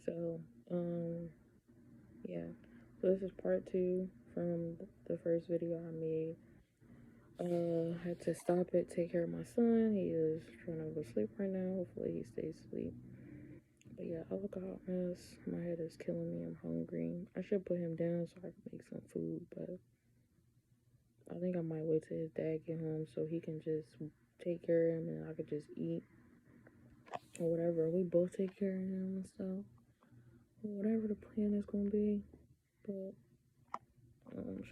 So, yeah. So this is part two from the first video I made. Had to stop it, take care of my son. He is trying to go to sleep right now. Hopefully he stays asleep. But yeah, I look a hot mess. My head is killing me. I'm hungry. I should put him down so I can make some food, but I think I might wait till his dad get home so he can just take care of him and I could just eat or whatever. We both take care of him and stuff. Whatever the plan is gonna be. But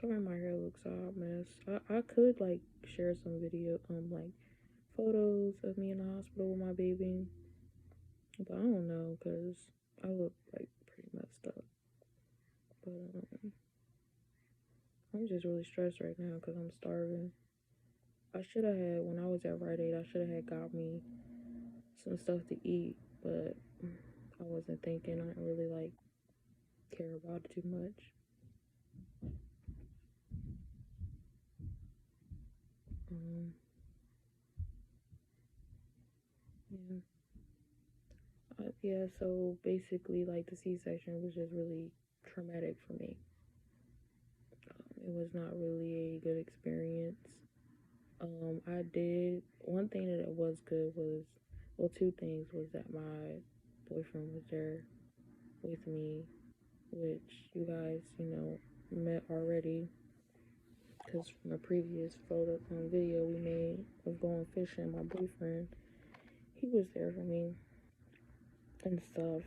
sorry my hair looks a hot mess. I could like share some video like photos of me in the hospital with my baby. But I don't know because I look like pretty messed up. But I'm just really stressed right now because I'm starving. I should have had, when I was at Rite Aid, I should have had got me some stuff to eat, but I wasn't thinking. I didn't really like care about it too much. Um, yeah. Yeah, so basically, like the C-section was just really traumatic for me. It was not really a good experience. I did one thing that it was good was, well, two things was that my boyfriend was there with me, which you guys, met already, because from a previous photo video we made of going fishing, my boyfriend, he was there for me and stuff.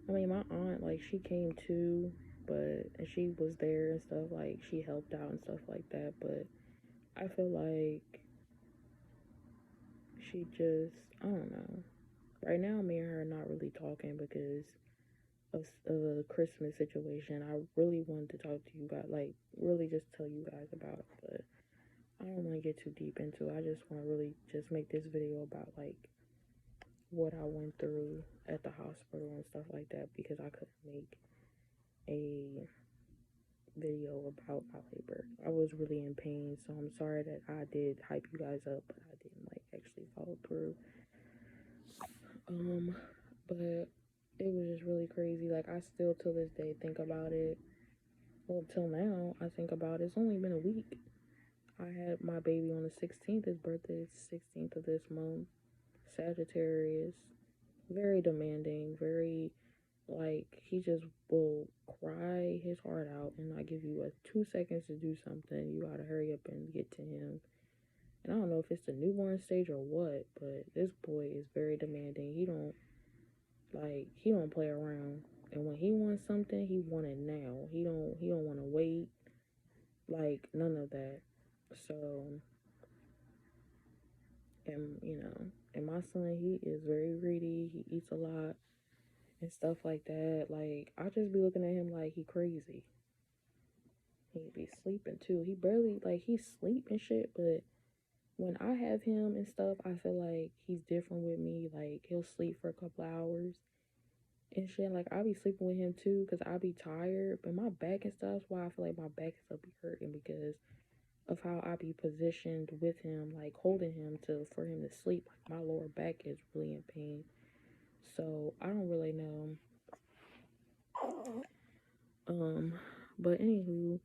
I mean, my aunt, like, she came too, but and she was there and stuff, like, she helped out and stuff like that, but I feel like she just, I don't know. Right now, me and her are not really talking because of the Christmas situation. I really wanted to talk to you guys, like, really just tell you guys about it, but I don't want to get too deep into it. I just want to really just make this video about, like, what I went through at the hospital and stuff like that because I couldn't make a video about my labor. I was really in pain, so I'm sorry that I did hype you guys up, but I didn't like actually follow through. Um, but it was just really crazy. Like I still to this day think about it. Well, till now I think about it. It's only been a week. I had my baby on the 16th. His birthday is the 16th of this month. Sagittarius, very demanding, very like he just will cry his heart out, and I give you 2 seconds to do something. You gotta hurry up and get to him. And I don't know if it's the newborn stage or what, but this boy is very demanding. He don't play around. And when he wants something, he want it now. He don't want to wait. Like none of that. So, and my son, he is very greedy. He eats a lot and stuff like that. Like I just be looking at him like he crazy. He be sleeping too. He barely like he sleep and shit, but when I have him and stuff, I feel like he's different with me. Like he'll sleep for a couple hours and shit. Like I be sleeping with him too, cause I be tired. But my back and stuff, that's why I feel like my back is up be hurting because of how I be positioned with him, like holding him to for him to sleep. Like my lower back is really in pain. So I don't really know. Um, but anywho,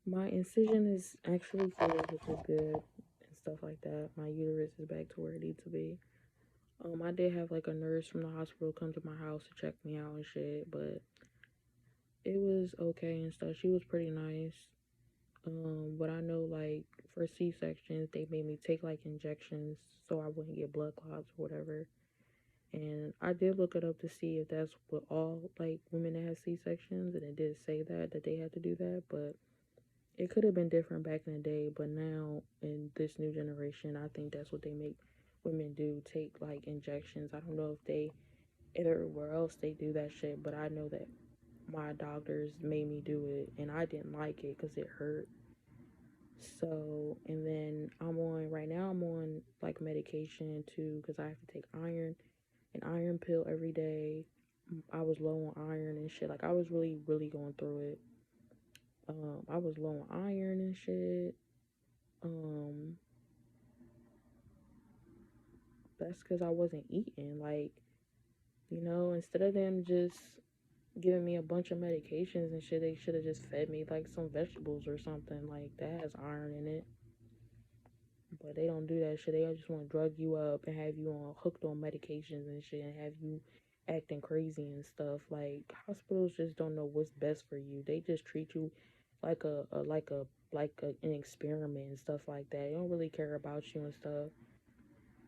my incision is actually healed, which is good and stuff like that. My uterus is back to where it needs to be. I did have like a nurse from the hospital come to my house to check me out and shit, but it was okay and stuff. She was pretty nice. But I know like for C-sections, they made me take like injections so I wouldn't get blood clots or whatever. And I did look it up to see if that's what all like women that have C-sections, and it did say that they had to do that, but it could have been different back in the day, but now in this new generation, I think that's what they make women do, take like injections. I don't know if they everywhere else they do that shit, but I know that my doctors made me do it and I didn't like it because it hurt. So, and then right now I'm on like medication too because I have to take an iron pill every day. I was low on iron and shit. Like I was really, really going through it. I was low on iron and shit. Um, that's because I wasn't eating. Like You know, instead of them just giving me a bunch of medications and shit, they should have just fed me like some vegetables or something like that has iron in it. But they don't do that shit. They just want to drug you up and have you on hooked on medications and shit and have you acting crazy and stuff. Like hospitals just don't know what's best for you. They just treat you like an experiment and stuff like that. They don't really care about you and stuff.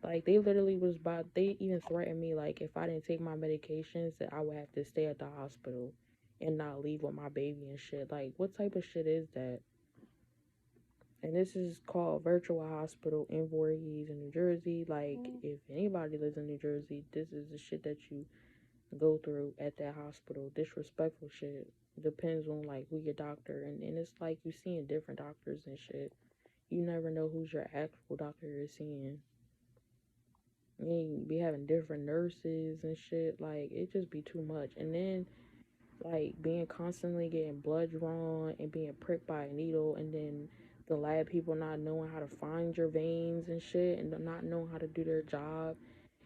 Like they literally was about they even threatened me like if I didn't take my medications that I would have to stay at the hospital and not leave with my baby and shit. Like what type of shit is that? And this is called Virtual Hospital in Voorhees in New Jersey. Like, if anybody lives in New Jersey, this is the shit that you go through at that hospital. Disrespectful shit. Depends on, like, who your doctor. And it's like you seeing different doctors and shit. You never know who's your actual doctor you're seeing. You be having different nurses and shit. Like, it just be too much. And then like being constantly getting blood drawn and being pricked by a needle, and then the lab people not knowing how to find your veins and shit and not knowing how to do their job,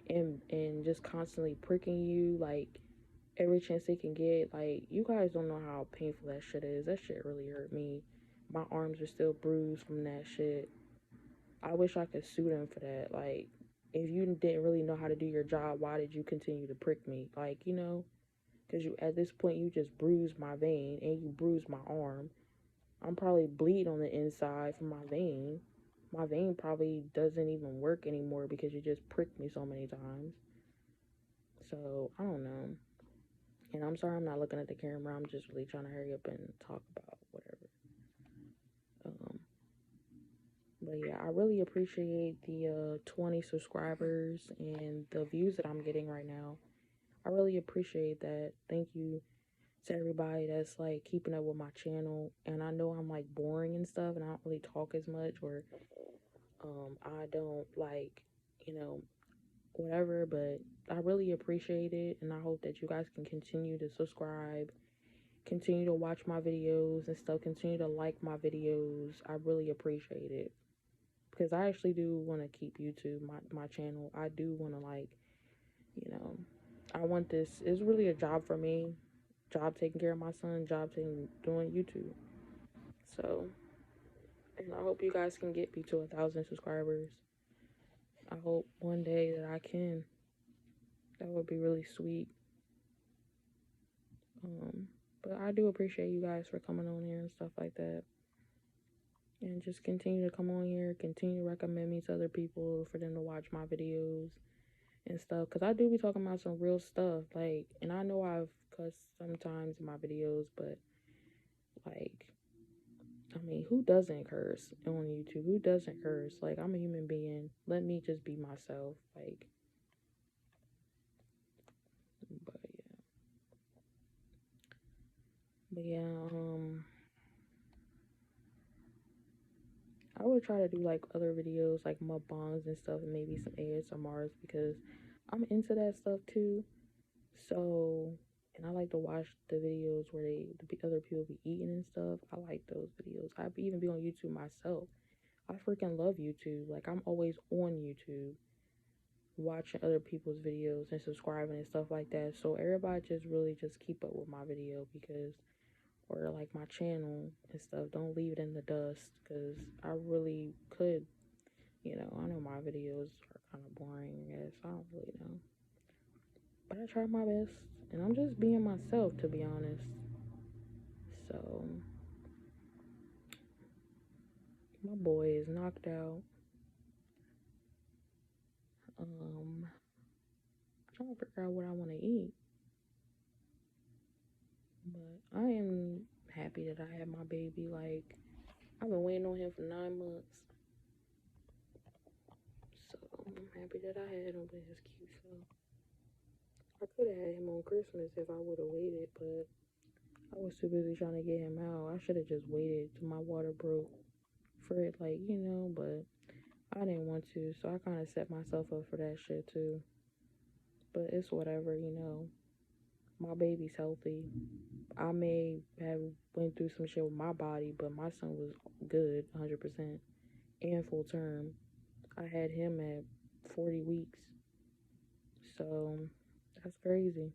and just constantly pricking you like every chance they can get. Like you guys don't know how painful that shit is. That shit really hurt me. My arms are still bruised from that shit. I wish I could sue them for that. Like if you didn't really know how to do your job, why did you continue to prick me? Like, you know, because you at this point you just bruised my vein and you bruised my arm. I'm probably bleeding on the inside from my vein. My vein probably doesn't even work anymore because you just pricked me so many times. So I don't know. And I'm sorry I'm not looking at the camera. I'm just really trying to hurry up and talk about whatever. Um, but yeah, I really appreciate the 20 subscribers and the views that I'm getting right now. I really appreciate that. Thank you to everybody that's like keeping up with my channel. And I know I'm like boring and stuff and I don't really talk as much, or I don't like, you know, whatever, but I really appreciate it and I hope that you guys can continue to subscribe, continue to watch my videos and stuff, continue to like my videos. I really appreciate it because I actually do want to keep YouTube, my channel. I do want to like, you know, I want this. It's really a job for me. Job taking care of my son, job taking doing YouTube. So, and I hope you guys can get me to 1,000 subscribers. I hope one day that I can. That would be really sweet. But I do appreciate you guys for coming on here and stuff like that. And just continue to come on here, continue to recommend me to other people for them to watch my videos and stuff. Because I do be talking about some real stuff. Like, and I know I've cussed sometimes in my videos, but like, I mean, who doesn't curse on YouTube? Who doesn't curse? Like, I'm a human being. Let me just be myself. Like, but yeah. But yeah, I would try to do like other videos, like mukbangs and stuff, and maybe some ASMRs because I'm into that stuff too. So, and I like to watch the videos where the other people be eating and stuff. I like those videos. I even be on YouTube myself. I freaking love YouTube. Like, I'm always on YouTube watching other people's videos and subscribing and stuff like that. So everybody just really just keep up with my video because, or like my channel and stuff. Don't leave it in the dust because I really could, you know, I know my videos are kind of boring, I guess. I don't really know. But I try my best and I'm just being myself, to be honest. So my boy is knocked out. I'm trying to figure out what I want to eat. But I am happy that I had my baby. Like, I've been waiting on him for 9 months. So I'm happy that I had him, but it's cute. So I could have had him on Christmas if I would have waited, but I was too busy trying to get him out. I should have just waited till my water broke for it, like, you know, but I didn't want to, so I kind of set myself up for that shit too. But it's whatever, you know. My baby's healthy. I may have went through some shit with my body, but my son was good, 100%, and full term. I had him at 40 weeks. So That's crazy.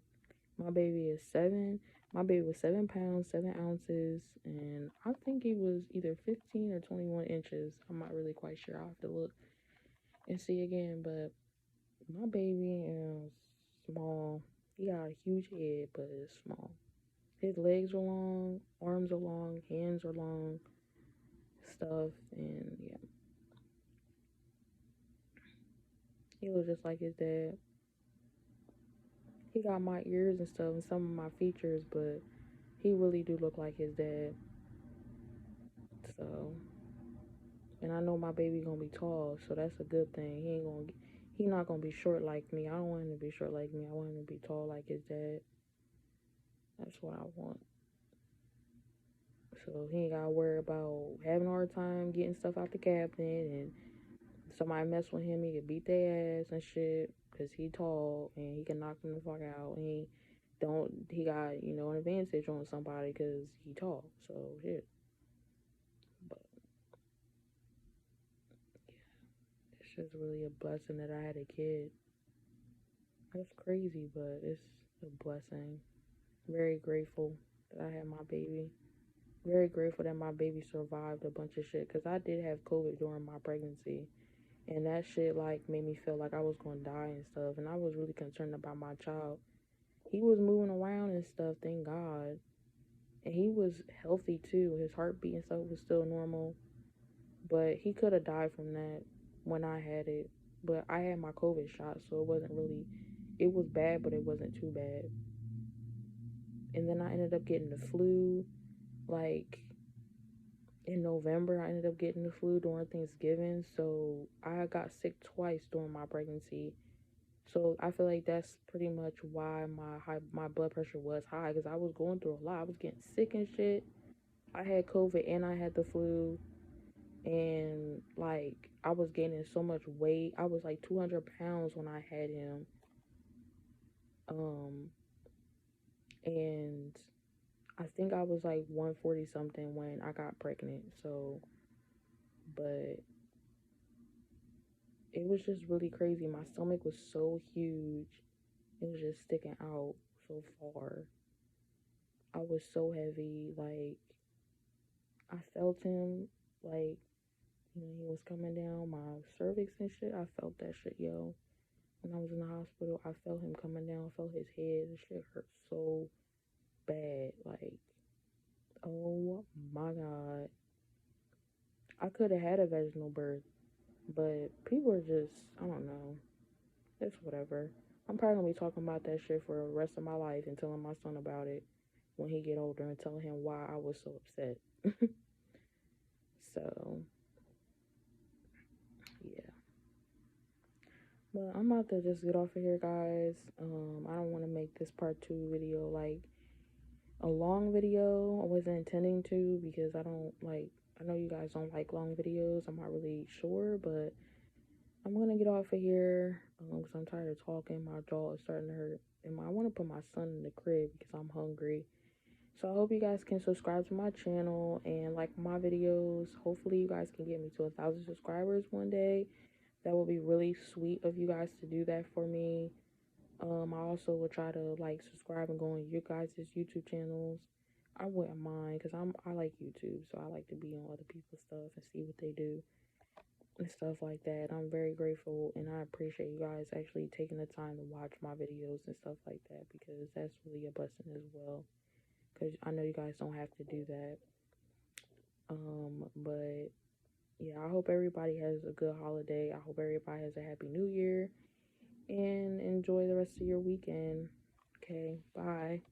My baby is 7. My baby was 7 pounds, 7 ounces, and I think he was either 15 or 21 inches. I'm not really quite sure. I'll have to look and see again. But my baby is small. He got a huge head, but it's small. His legs are long, arms are long, hands are long, stuff, and yeah. He looks just like his dad. He got my ears and stuff and some of my features, but he really do look like his dad. So, and I know my baby gonna be tall, so that's a good thing. He not gonna be short like me. I don't want him to be short like me. I want him to be tall like his dad. That's what I want. So he ain't gotta worry about having a hard time getting stuff out the cabinet, and somebody mess with him, he could beat their ass and shit, cause he tall and he can knock them the fuck out. And he got an advantage on somebody cause he tall. So shit. But it's just really a blessing that I had a kid. That's crazy, but it's a blessing. Very grateful that I had my baby. Very grateful that my baby survived a bunch of shit, cause I did have COVID during my pregnancy, and that shit like made me feel like I was gonna die and stuff, and I was really concerned about my child. He was moving around and stuff, thank God, and he was healthy too. His heartbeat and stuff was still normal, but he could have died from that when I had it. But I had my COVID shot, so it wasn't really. It was bad, but it wasn't too bad. And then I ended up getting the flu, like in November. I ended up getting the flu during Thanksgiving, so I got sick twice during my pregnancy. So I feel like that's pretty much why my blood pressure was high, because I was going through a lot. I was getting sick and shit. I had COVID and I had the flu, and like I was gaining so much weight. I was like 200 pounds when I had him, um, and I think I was like 140 something when I got pregnant. So, but it was just really crazy. My stomach was so huge. It was just sticking out so far. I was so heavy. Like, I felt him, like, he was coming down my cervix and shit. I felt that shit, yo. When I was in the hospital, I felt him coming down. I felt his head. The shit hurt so bad. Like, oh my God. I could have had a vaginal birth, but people are just, I don't know. It's whatever. I'm probably gonna be talking about that shit for the rest of my life and telling my son about it when he get older and telling him why I was so upset. So yeah. But I'm about to just get off of here, guys. I don't want to make this part 2 video like a long video. I wasn't intending to, because I know you guys don't like long videos. I'm not really sure, but I'm gonna get off of here because I'm tired of talking. My jaw is starting to hurt, and I want to put my son in the crib because I'm hungry. So I hope you guys can subscribe to my channel and like my videos. Hopefully you guys can get me to 1,000 subscribers one day. That would be really sweet of you guys to do that for me. I also will try to like subscribe and go on your guys' YouTube channels. I wouldn't mind, because I like YouTube, so I like to be on other people's stuff and see what they do and stuff like that. I'm very grateful, and I appreciate you guys actually taking the time to watch my videos and stuff like that, because that's really a blessing as well. Because I know you guys don't have to do that. But yeah, I hope everybody has a good holiday. I hope everybody has a happy new year, and enjoy the rest of your weekend. Okay, bye.